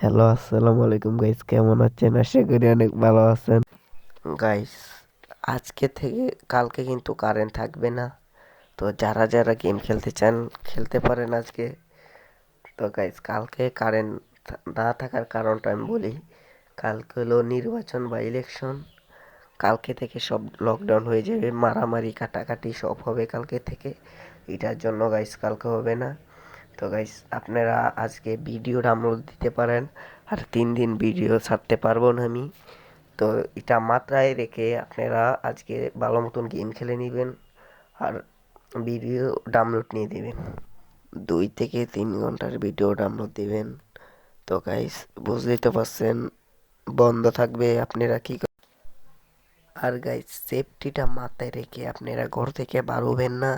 Hello, আসসালামু আলাইকুম guys, কেমন আছেন? আশা করি অনেক ভালো আছেন। গাইস, আজকে থেকে কালকে কিন্তু কারেন্ট থাকবে না। তো যারা যারা গেম খেলতে চান খেলতে পারেন আজকে। তো গাইস, কালকে কারেন্ট না থাকার কারণটা আমি বলি। কালকে হলো নির্বাচন বা ইলেকশন। কালকে থেকে সব লকডাউন হয়ে যাবে, মারামারি কাটাকাটি সব হবে কালকে থেকে। এটার জন্য গাইস কালকে হবে না। তো গাইস, আপনারা আজকে ভিডিও ডাউনলোড দিতে পারেন। আর 3 দিন ভিডিও ছাড়তে পারবো না আমি। তো এটা মাত্রায় রেখে আপনারা আজকে ভালো মতন গেম খেলে নেবেন আর ভিডিও ডাউনলোড নিয়ে দিবেন। 2 থেকে 3 ঘন্টার ভিডিও ডাউনলোড দিবেন। তো গাইস, বুঝতেই তো পারছেন, বন্ধ থাকবে, আপনারা কি আর গাইস, সেফটিটা মাথায় রেখে আপনারা ঘর থেকে বার হবেন না।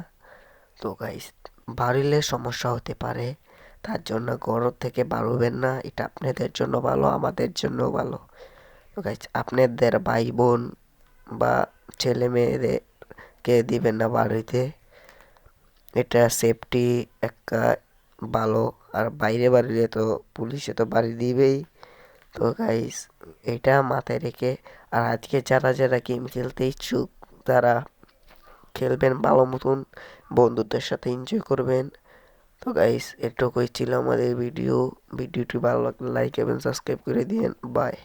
তো গাইস, বাড়িলে সমস্যা হতে পারে, তার জন্য ঘর থেকে বার হবেন না। এটা আপনাদের জন্য ভালো, আমাদের জন্য ভালো। তো গাইস, আপনাদের ভাই বোন বা ছেলে মেয়েদেরকে দিবেন না বার হইতে। এটা সেফটি একটা ভালো। আর বাইরে বাড়িলে তো পুলিশে তো বাড়ি দিবেই। তো গাইস, এটা মাথায় রেখে আর আজকে যারা যারা গেম খেলতে ইচ্ছুক তারা খেলবেন ভালো মতন, বন্ধুদের সাথে এনজয় করবেন। তো গাইস, এটুকুই ছিল আমাদের ভিডিওটি ভালো লাগলে লাইক এবং সাবস্ক্রাইব করে দিন। বাই।